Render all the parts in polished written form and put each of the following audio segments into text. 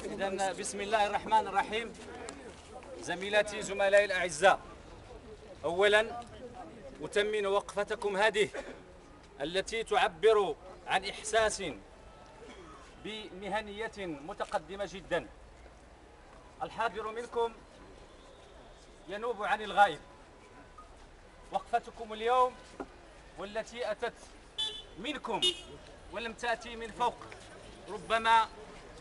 إذن بسم الله الرحمن الرحيم. زميلاتي زملائي الأعزاء، أولا أتمن وقفتكم هذه التي تعبر عن إحساس بمهنية متقدمة جدا. الحاضر منكم ينوب عن الغائب. وقفتكم اليوم والتي أتت منكم ولم تأتي من فوق، ربما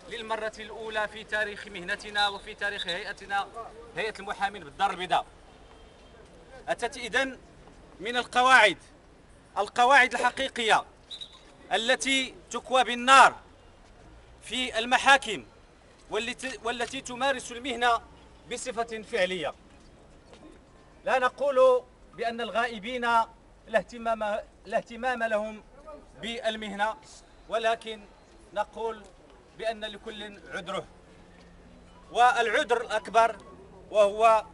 للمرة الأولى في تاريخ مهنتنا وفي تاريخ هيئتنا، هيئة المحامين بالدار البيضاء، أتت إذن من القواعد الحقيقية التي تكوى بالنار في المحاكم والتي تمارس المهنة بصفة فعلية. لا نقول بأن الغائبين لا اهتمام لهم بالمهنة، ولكن نقول بأن لكل عذره، والعذر الأكبر وهو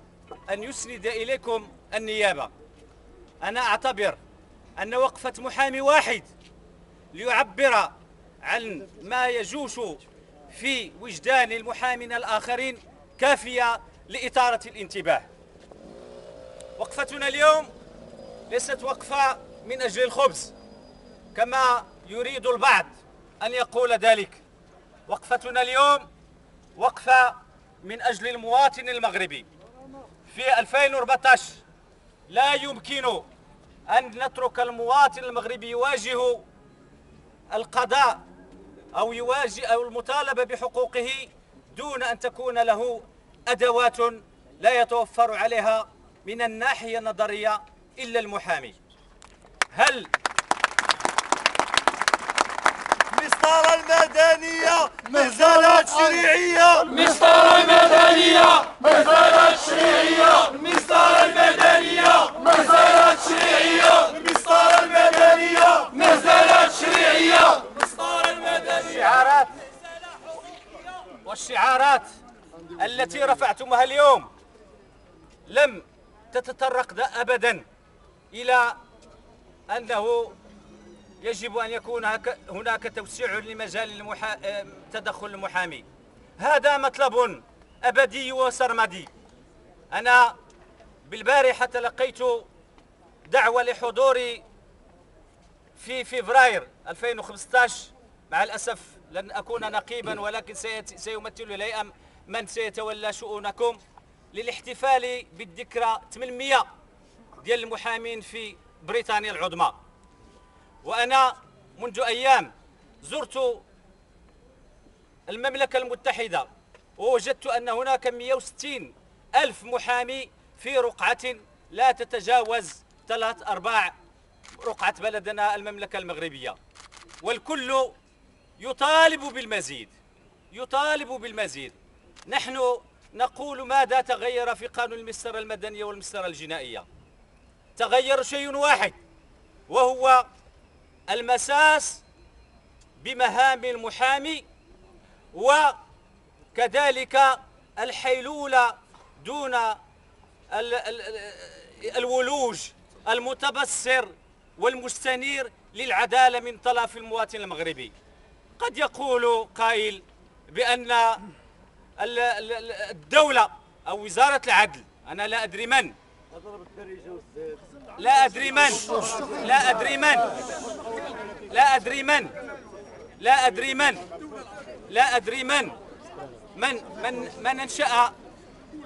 أن يسند إليكم النيابة. أنا أعتبر أن وقفة محامي واحد ليعبر عن ما يجوش في وجدان المحامين الآخرين كافية لإثارة الانتباه. وقفتنا اليوم ليست وقفة من أجل الخبز كما يريد البعض أن يقول ذلك. وقفتنا اليوم وقفة من أجل المواطن المغربي. في 2014 لا يمكن أن نترك المواطن المغربي يواجه القضاء أو المطالبة بحقوقه دون أن تكون له أدوات لا يتوفر عليها من الناحية النظرية إلا المحامي. هل مسطرة المدنية مهزلة شريعية، مسطرة المدنية مهزلة شريعية، مسطرة المدنية مهزلة شريعية، مسطرة المدنية مهزلة شريعية، مسطرة المدنية. والشعارات التي رفعتمها اليوم لم تتطرق أبدا إلى أنه يجب أن يكون هناك توسيع لمجال تدخل المحامي. هذا مطلب أبدي وسرمدي. أنا بالبارحة تلقيت دعوة لحضوري في فبراير 2015. مع الأسف لن أكون نقيبا، ولكن سيمثل الهيئة من سيتولى شؤونكم، للاحتفال بالذكرى 800 ديال المحامين في بريطانيا العظمى. وأنا منذ أيام زرت المملكة المتحدة ووجدت أن هناك 160 ألف محامي في رقعة لا تتجاوز 3/4 رقعة بلدنا المملكة المغربية، والكل يطالب بالمزيد. نحن نقول ماذا تغير في قانون المسطرة المدنية والمسطرة الجنائية؟ تغير شيء واحد، وهو المساس بمهام المحامي، وكذلك الحيلولة دون الولوج المتبصر والمستنير للعدالة من طرف المواطن المغربي. قد يقول قائل بأن الدولة أو وزارة العدل، أنا لا أدري من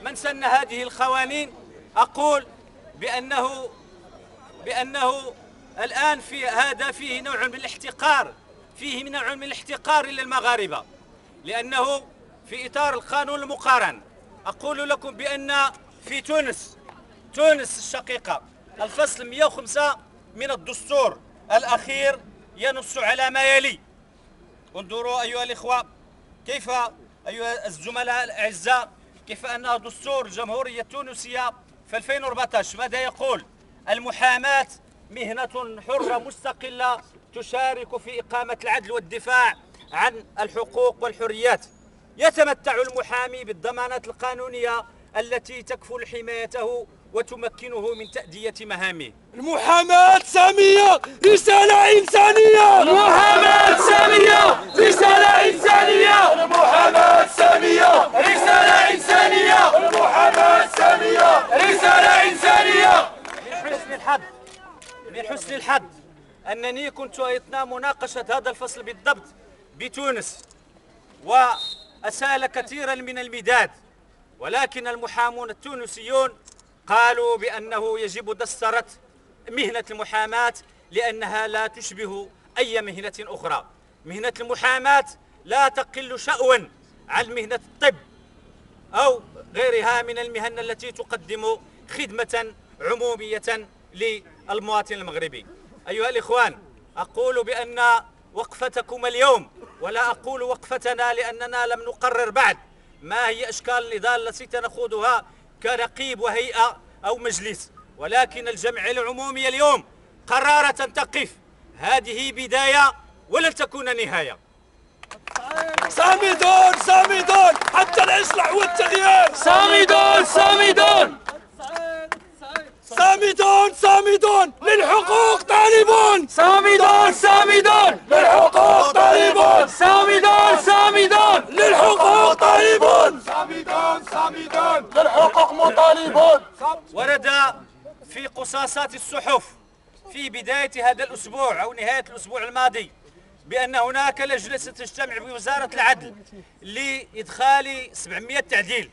من سن هذه القوانين. أقول بأنه الآن فيه نوع من الاحتقار للمغاربة، لأنه في إطار القانون المقارن. أقول لكم بأن في تونس الشقيقة الفصل 105 من الدستور الأخير ينص على ما يلي. انظروا أيها الإخوة، كيف أيها الزملاء الأعزاء، كيف أن دستور الجمهورية التونسية في 2014 ماذا يقول؟ المحاماة مهنة حرة مستقلة تشارك في إقامة العدل والدفاع عن الحقوق والحريات. يتمتع المحامي بالضمانات القانونية التي تكفل حمايته وتمكنه من تأدية مهامه. المحاماة سامية رسالة إنسانية. المحاماة سامية رسالة إنسانية. المحاماة سامية رسالة إنسانية. المحاماة سامية رسالة إنسانية. من حسن الحظ أنني كنت أثناء مناقشة هذا الفصل بالضبط بتونس، وأسال كثيرا من المداد، ولكن المحامون التونسيون قالوا بأنه يجب دسترة مهنة المحاماة لأنها لا تشبه أي مهنة أخرى. مهنة المحاماة لا تقل شأوا عن مهنة الطب أو غيرها من المهن التي تقدم خدمة عمومية للمواطن المغربي. أيها الإخوان، أقول بأن وقفتكم اليوم، ولا أقول وقفتنا لأننا لم نقرر بعد ما هي أشكال النضال التي سنخوضها كرقيب وهيئة أو مجلس، ولكن الجمع العمومي اليوم قرارة تقف. هذه بداية ولن تكون نهاية. صامدون صامدون حتى الإصلاح والتغيير. صامدون صامدون صامدون صامدون للحقوق طالبون. صامدون صامدون للحقوق طالبون. صامدون صامدون للحقوق طالبون. صامدون صامدون للحقوق مطالبون. ورد في قصاصات الصحف في بداية هذا الأسبوع أو نهاية الأسبوع الماضي بأن هناك لجنة ستجتمع بوزارة العدل لإدخال 700 تعديل.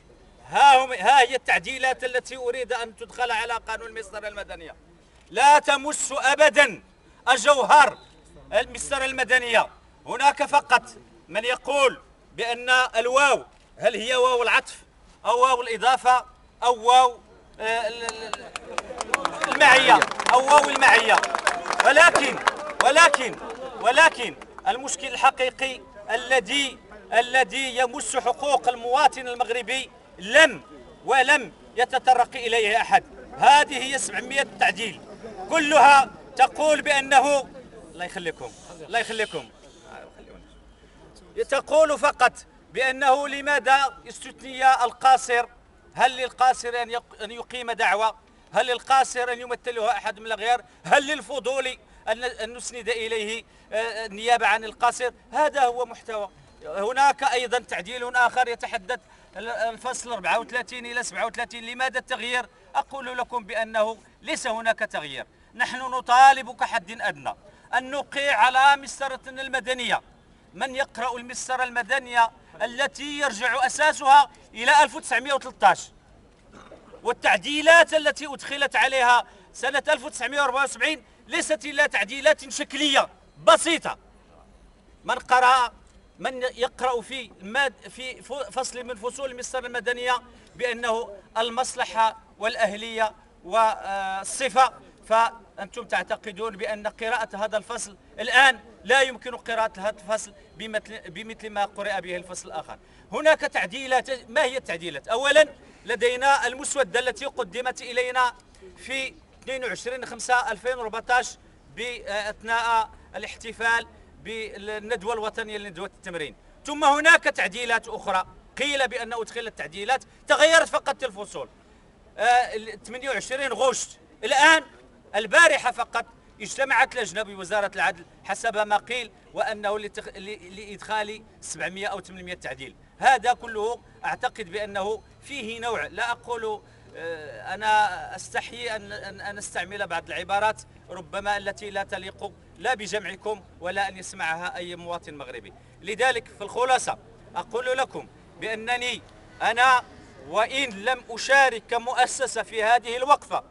ها هي التعديلات التي أريد أن تدخل على قانون المسطرة المدنية. لا تمس أبدا الجوهر المسطرة المدنية. هناك فقط من يقول بأن الواو هل هي واو العطف أو واو الإضافة أو واو المعية أو واو المعية، ولكن المشكل الحقيقي الذي يمس حقوق المواطن المغربي ولم يتطرق إليه أحد. هذه هي 700 تعديل كلها تقول بأنه الله يخليكم تقول فقط بأنه لماذا استثني القاصر. هل للقاصر أن يقيم دعوة؟ هل للقاصر أن يمثله أحد من الغير؟ هل للفضولي أن نسند إليه النيابة عن القاصر؟ هذا هو محتوى. هناك أيضا تعديل آخر يتحدث الفصل 34 إلى 37. لماذا التغيير؟ أقول لكم بأنه ليس هناك تغيير. نحن نطالب كحد أدنى أن نوقع على مسطرتنا المدنية. من يقرأ المسطرة المدنية التي يرجع أساسها إلى 1913 والتعديلات التي أدخلت عليها سنة 1974 ليست إلا تعديلات شكلية بسيطة. من يقرأ في فصل من فصول المسطرة المدنية بأنه المصلحة والأهلية والصفة، فأنتم تعتقدون بأن قراءة هذا الفصل الآن لا يمكن قراءة هذا الفصل بمثل ما قرأ به الفصل الآخر. هناك تعديلات. ما هي التعديلات؟ أولا لدينا المسودة التي قدمت إلينا في 22/5/2014 أثناء الاحتفال بالندوة الوطنية لندوة التمرين. ثم هناك تعديلات أخرى قيل بأن أدخلت تعديلات تغيرت فقط الفصول. 28 غشت. الآن البارحة فقط اجتمعت لجنة بوزارة العدل حسب ما قيل وأنه لإدخال 700 أو 800 تعديل. هذا كله أعتقد بأنه فيه نوع، لا أقول أنا أستحي أن أستعمل بعض العبارات ربما التي لا تليق لا بجمعكم ولا أن يسمعها أي مواطن مغربي. لذلك في الخلاصة أقول لكم بأنني أنا وإن لم أشارك كمؤسسة في هذه الوقفة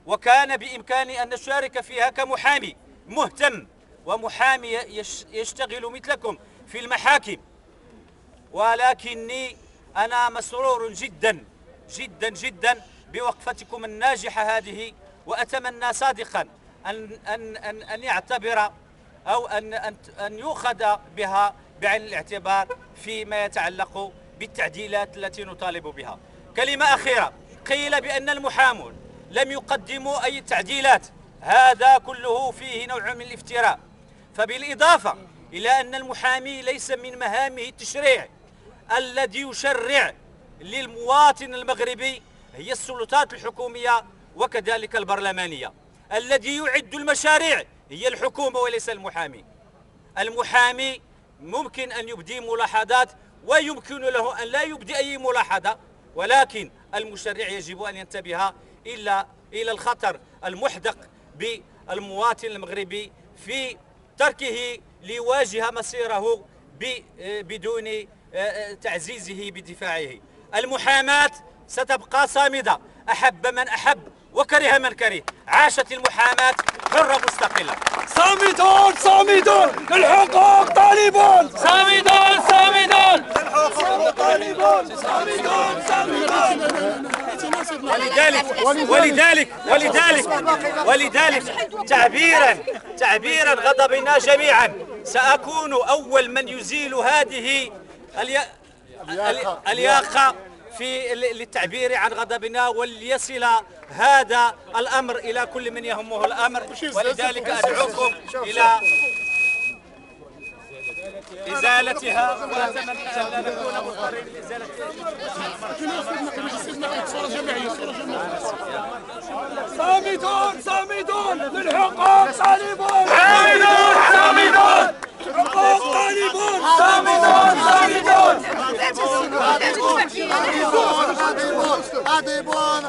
وكان بإمكاني أن أشارك فيها كمحامي مهتم ومحامي يشتغل مثلكم في المحاكم، ولكني أنا مسرور جدا جدا جدا بوقفتكم الناجحة هذه، وأتمنى صادقا أن يعتبر أو أن يؤخذ بها بعين الاعتبار فيما يتعلق بالتعديلات التي نطالب بها. كلمة أخيرة، قيل بأن المحامون لم يقدموا أي تعديلات. هذا كله فيه نوع من الافتراء. فبالإضافة إلى أن المحامي ليس من مهامه التشريع الذي يشرع للمواطن المغربي هي السلطات الحكومية وكذلك البرلمانية. الذي يعد المشاريع هي الحكومة وليس المحامي. المحامي ممكن أن يبدي ملاحظات ويمكن له أن لا يبدي أي ملاحظة، ولكن المشرع يجب أن ينتبه إلى الخطر المحدق بالمواطن المغربي في تركه ليواجه مصيره بدون تعزيزه بدفاعه. المحاماة ستبقى صامدة، أحب من أحب وكره من كره. عاشت المحاماة حرة مستقلة. صامدون صامدون للحقوق طالبون. صامدون صامدون للحقوق طالبون. صامدون صامدون. ولذلك تعبيرا غضبنا جميعا سأكون أول من يزيل هذه الياقة للتعبير عن غضبنا، وليصل هذا الأمر إلى كل من يهمه الأمر. ولذلك أدعوكم إلى إزالتها، وأتمنى أن لا نكون مضطرين لإزالتها. صامدون صامدون للحقوق طالبون. صامدون حقوق طالبون. صامدون غاضبون